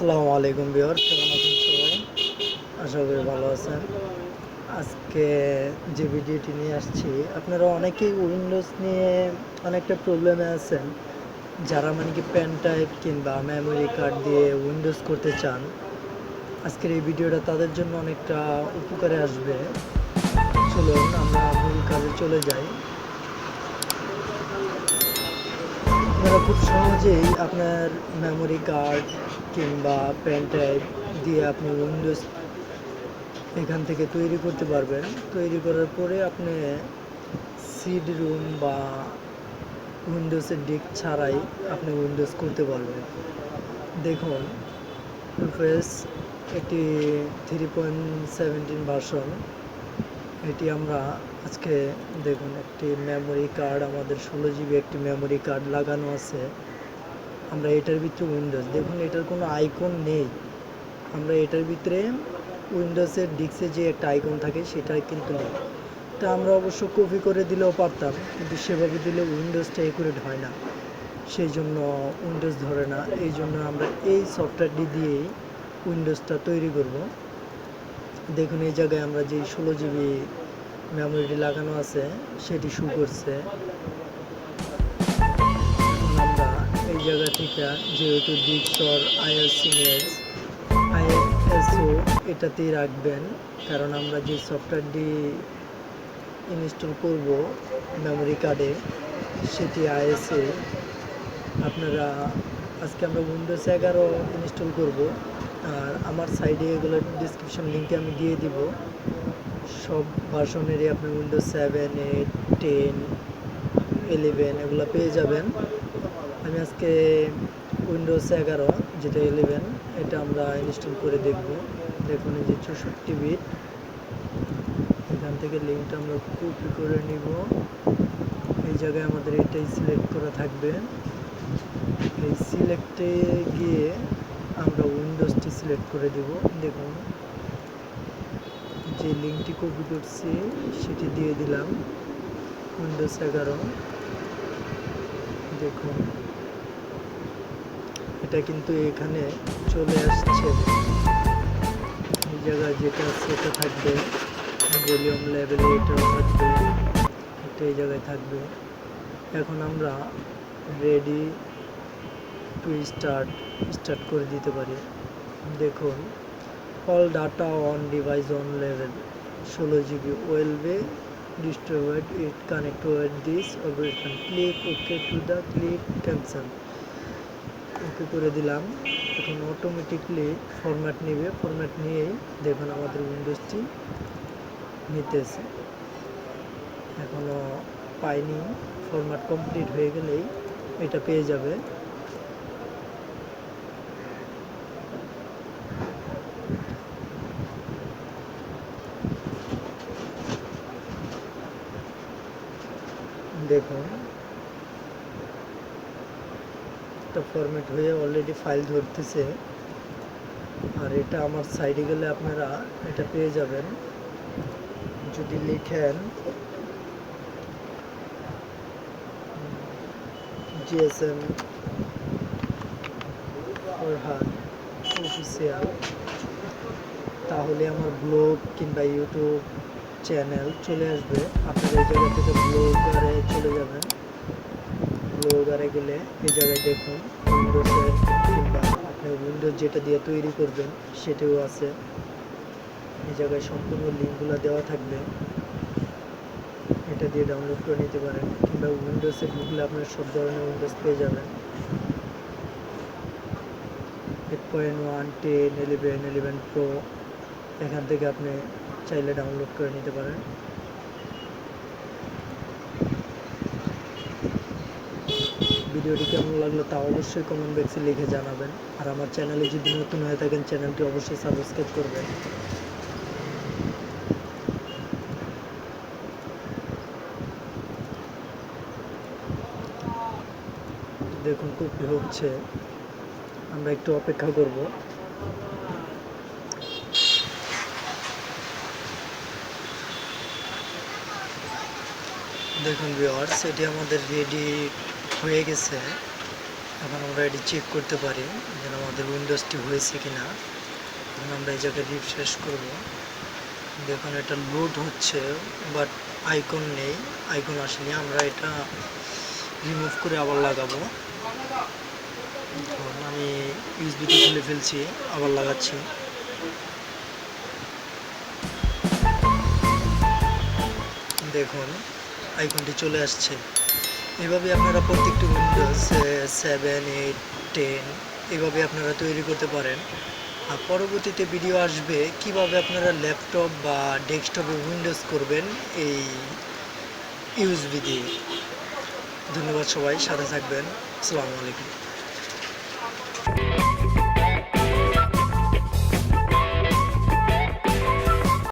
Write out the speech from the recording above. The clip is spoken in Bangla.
আসসালামু আলাইকুম ভিউয়ার্স, কেমন আছেন সবাই? আশা করি ভালো আছেন। আজকে যে ভিডিওটি নিয়ে আসছি, আপনারা অনেকেই উইন্ডোজ নিয়ে অনেকটা প্রবলেমে আছেন। যারা মানে কি পেন ড্রাইভ কিংবা মেমোরি কার্ড দিয়ে উইন্ডোজ করতে চান, আজকের এই ভিডিওটা তাদের জন্য অনেকটা উপকারে আসবে। চলুন আমরা মূল কাজে চলে যাই। আপনারা খুব সহজেই আপনার মেমোরি কার্ড কিংবা পেন ড্রাইভ দিয়ে আপনি উইন্ডোজ এখান থেকে তৈরি করতে পারবেন। তৈরি করার পরে আপনি সিডি রুম বা উইন্ডোজের ডিস্ক ছাড়াই আপনি উইন্ডোজ করতে পারবেন। দেখুন, রুফাস এটি 3.17 ভার্সন। এটি আমরা আজকে দেখুন, একটি মেমোরি কার্ড, আমাদের 16 জিবি একটি মেমোরি কার্ড লাগানো আছে। আমরা এটার ভিতরে উইন্ডোজ, দেখুন এটার কোনো আইকন নেই। আমরা এটার ভিতরে উইন্ডোজের ডিস্কে যে একটা আইকন থাকে সেটা কিন্তু নেই। তা আমরা অবশ্য কপি করে দিলেও পারতাম, কিন্তু সেভাবে দিলে উইন্ডোজটা অ্যাকুরেট হয় না, সেই জন্য উইন্ডোজ ধরে না। এই জন্য আমরা এই সফটওয়্যারটি দিয়েই উইন্ডোজটা তৈরি করব। দেখুন, এই জায়গায় আমরা যে 16 জিবি মেমোরিটি লাগানো আছে সেটি শো করছে। আমরা এই জায়গা থেকে যেহেতু ডিক্সর আইএসও এটাতেই রাখবেন, কারণ আমরা যে সফটওয়্যারটি ইনস্টল করব মেমোরি কার্ডে সেটি আইএসএ। আপনারা আজকে আমরা উইন্ডোজ 11 ইনস্টল করব, আর আমার সাইডে এগুলো ডিসক্রিপশন লিঙ্কে আমি দিয়ে দিব। সব ভার্সনেরই আপনি উইন্ডোজ 7, 8, 10, 11 এগুলো পেয়ে যাবেন। আমি আজকে উইন্ডোজ 11 যেটা 11 এটা আমরা ইনস্টল করে দেখব। দেখুন, এই যে 64 বিট, এখান থেকে লিঙ্কটা আমরা কপি করে নিব। এই জায়গায় আমাদের এটাই সিলেক্ট করা থাকবে। এই সিলেক্টে গিয়ে আমরা উইন্ডোজটি সিলেক্ট করে দেব। দেখুন, যে লিঙ্কটি কপি করছি সেটি দিয়ে দিলাম, উইন্ডোজ 11। দেখুন, এটা কিন্তু এখানে চলে আসছে। এই জায়গায় যেটা সেটা থাকবে, ভলিউম লেভেলে এটাও থাকবে, এটা এই জায়গায় থাকবে। এখন আমরা রেডি টু স্টার্ট করে দিতে পারি। দেখুন, all data on device on level 16 GB will be distributed, it connect with this operation, click OK to the click cancel। ওকে করে দিলাম। এখন অটোমেটিকলি ফরম্যাট নেবে, ফরম্যাট নিয়েই দেখুন আমাদের উইন্ডোজটি নিতেছে। এখনও পাইনি, ফরম্যাট কমপ্লিট হয়ে গেলেই এটা পেয়ে যাবে। দেখুন, এটা ফরম্যাট হয়ে অলরেডি ফাইল ধরতেছে, আর এটা আমার সাইডে গেলে আপনারা এটা পেয়ে যাবেন। যদি লিখেন GSM Forhad অফিসিয়াল, তাহলে আমার ব্লগ কিংবা ইউটিউব চ্যানেল চলে আসবে। আপনারা এই জায়গা থেকে ব্লগারে চলে যাবেন। ব্লগারে গেলে এই জায়গায় দেখুন উইন্ডোজের কিংবা আপনি উইন্ডোজ যেটা দিয়ে তৈরি করবেন সেটাও আছে। এই জায়গায় সম্পূর্ণ লিঙ্কগুলো দেওয়া থাকবে, এটা দিয়ে ডাউনলোড করে নিতে পারেন, কিংবা উইন্ডোজে ঢুকলে আপনার সব ধরনের উইন্ডোজ পেয়ে যাবেন। 8.1, 10, 11, 11 Pro এখান থেকে আপনি চাইলে ডাউনলোড করে নিতে পারেন। ভিডিওটি কেমন লাগলো তা অবশ্যই কমেন্ট বক্সে লিখে জানাবেন, আর আমার চ্যানেলে যদি নতুন হয়ে থাকেন চ্যানেলটি অবশ্যই সাবস্ক্রাইব করবেন। দেখুন, কপি হচ্ছে, আমরা একটু অপেক্ষা করব। দেখুন ভিউয়ার্স, এটি আমাদের রেডি হয়ে গেছে। এখন আমরা এটি চেক করতে পারি যেন আমাদের আমাদের উইন্ডোজটি হয়েছে কিনা। এখন আমরা এই জায়গায় রিফ্রেশ করব। দেখুন এটা লোড হচ্ছে, বাট আইকন নেই, আইকন আসেনি। আমরা এটা রিমুভ করে আবার লাগাবো। ধরুন আমি ইউএসবিটি খুলে ফেলছি, আবার লাগাচ্ছি। দেখুন আইকনটি চলে আসছে। এভাবে আপনারা প্রত্যেকটি উইন্ডোজ 7, 8, 10 এভাবে আপনারা তৈরি করতে পারেন। আর পরবর্তীতে ভিডিও আসবে কিভাবে আপনারা ল্যাপটপ বা ডেস্কটপে উইন্ডোজ করবেন এই ইউএসবি দিয়ে। ধন্যবাদ, সবাই সাথে থাকবেন। আসসালামু আলাইকুম।